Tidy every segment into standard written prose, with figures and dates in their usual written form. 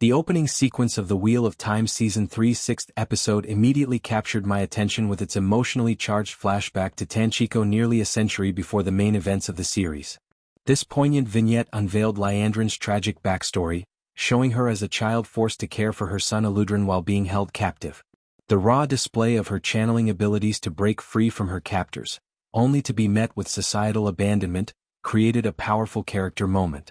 The opening sequence of The Wheel of Time Season 3's sixth episode immediately captured my attention with its emotionally charged flashback to Tanchico nearly a century before the main events of the series. This poignant vignette unveiled Liandrin's tragic backstory, showing her as a child forced to care for her son Eludrin while being held captive. The raw display of her channeling abilities to break free from her captors, only to be met with societal abandonment, created a powerful character moment.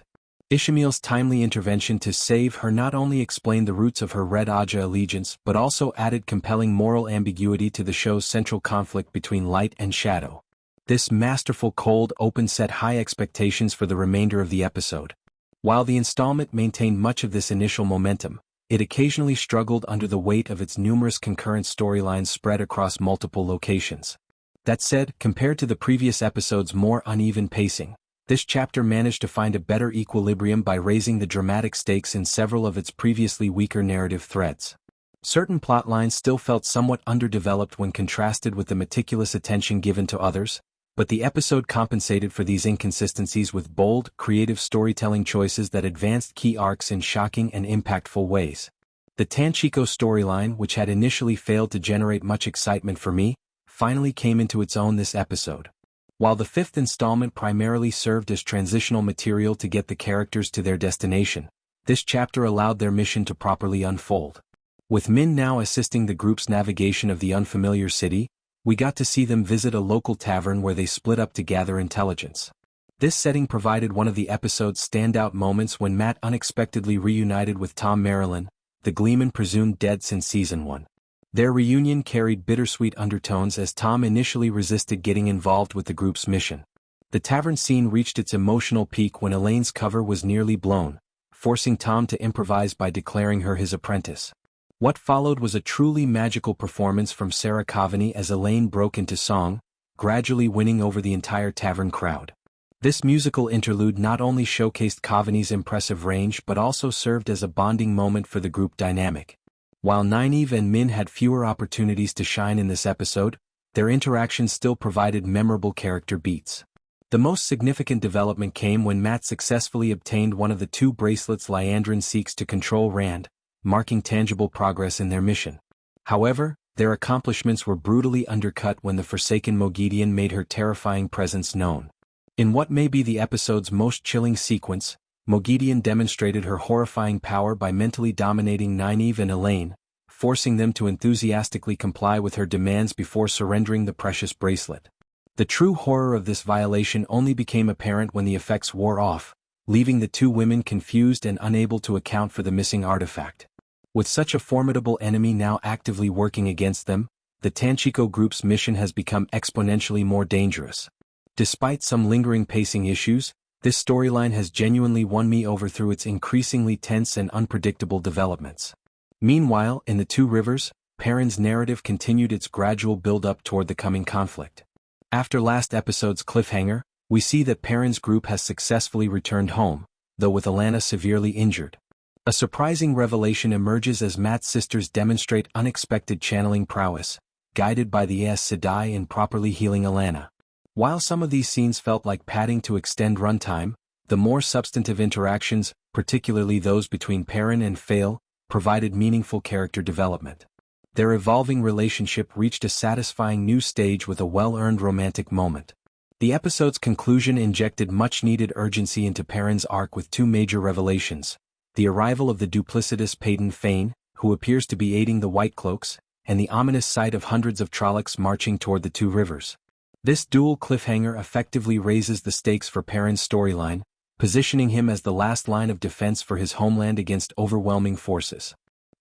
Ishmael's timely intervention to save her not only explained the roots of her Red Aja allegiance but also added compelling moral ambiguity to the show's central conflict between light and shadow. This masterful cold open set high expectations for the remainder of the episode. While the installment maintained much of this initial momentum, it occasionally struggled under the weight of its numerous concurrent storylines spread across multiple locations. That said, compared to the previous episode's more uneven pacing, this chapter managed to find a better equilibrium by raising the dramatic stakes in several of its previously weaker narrative threads. Certain plotlines still felt somewhat underdeveloped when contrasted with the meticulous attention given to others, but the episode compensated for these inconsistencies with bold, creative storytelling choices that advanced key arcs in shocking and impactful ways. The Tanchico storyline, which had initially failed to generate much excitement for me, finally came into its own this episode. While the fifth installment primarily served as transitional material to get the characters to their destination, this chapter allowed their mission to properly unfold. With Min now assisting the group's navigation of the unfamiliar city, we got to see them visit a local tavern where they split up to gather intelligence. This setting provided one of the episode's standout moments when Matt unexpectedly reunited with Tom Marilyn, the Gleeman presumed dead since Season 1. Their reunion carried bittersweet undertones as Tom initially resisted getting involved with the group's mission. The tavern scene reached its emotional peak when Elaine's cover was nearly blown, forcing Tom to improvise by declaring her his apprentice. What followed was a truly magical performance from Sarah Coveney as Elaine broke into song, gradually winning over the entire tavern crowd. This musical interlude not only showcased Coveney's impressive range but also served as a bonding moment for the group dynamic. While Nynaeve and Min had fewer opportunities to shine in this episode, their interactions still provided memorable character beats. The most significant development came when Matt successfully obtained one of the two bracelets Liandrin seeks to control Rand, marking tangible progress in their mission. However, their accomplishments were brutally undercut when the Forsaken Moghedian made her terrifying presence known. In what may be the episode's most chilling sequence, Moghedian demonstrated her horrifying power by mentally dominating Nynaeve and Elaine, forcing them to enthusiastically comply with her demands before surrendering the precious bracelet. The true horror of this violation only became apparent when the effects wore off, leaving the two women confused and unable to account for the missing artifact. With such a formidable enemy now actively working against them, the Tanchico group's mission has become exponentially more dangerous. Despite some lingering pacing issues, this storyline has genuinely won me over through its increasingly tense and unpredictable developments. Meanwhile, in the Two Rivers, Perrin's narrative continued its gradual build-up toward the coming conflict. After last episode's cliffhanger, we see that Perrin's group has successfully returned home, though with Alana severely injured. A surprising revelation emerges as Matt's sisters demonstrate unexpected channeling prowess, guided by the Aes Sedai in properly healing Alana. While some of these scenes felt like padding to extend runtime, the more substantive interactions, particularly those between Perrin and Fail, provided meaningful character development. Their evolving relationship reached a satisfying new stage with a well-earned romantic moment. The episode's conclusion injected much-needed urgency into Perrin's arc with two major revelations: the arrival of the duplicitous Peyton Fane, who appears to be aiding the White Cloaks, and the ominous sight of hundreds of Trollocs marching toward the Two Rivers. This dual cliffhanger effectively raises the stakes for Perrin's storyline, positioning him as the last line of defense for his homeland against overwhelming forces.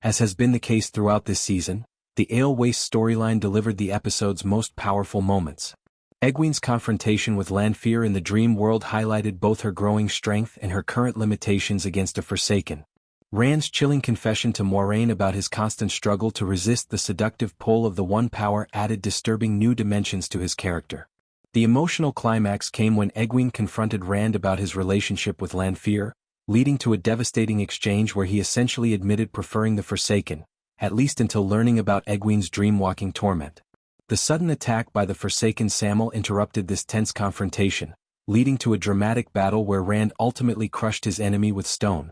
As has been the case throughout this season, the Ale Waste storyline delivered the episode's most powerful moments. Egwene's confrontation with Lanfear in the dream world highlighted both her growing strength and her current limitations against a Forsaken. Rand's chilling confession to Moiraine about his constant struggle to resist the seductive pull of the One Power added disturbing new dimensions to his character. The emotional climax came when Egwene confronted Rand about his relationship with Lanfear, leading to a devastating exchange where he essentially admitted preferring the Forsaken, at least until learning about Egwene's dream-walking torment. The sudden attack by the Forsaken Samwell interrupted this tense confrontation, leading to a dramatic battle where Rand ultimately crushed his enemy with stone,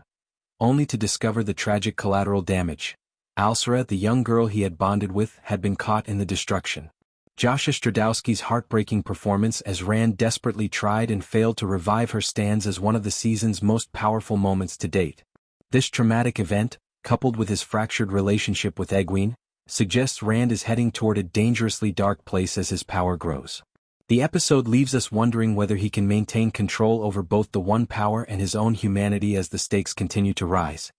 only to discover the tragic collateral damage. Alcera, the young girl he had bonded with, had been caught in the destruction. Josh Stradowski's heartbreaking performance as Rand desperately tried and failed to revive her stands as one of the season's most powerful moments to date. This traumatic event, coupled with his fractured relationship with Egwene, suggests Rand is heading toward a dangerously dark place as his power grows. The episode leaves us wondering whether he can maintain control over both the One Power and his own humanity as the stakes continue to rise.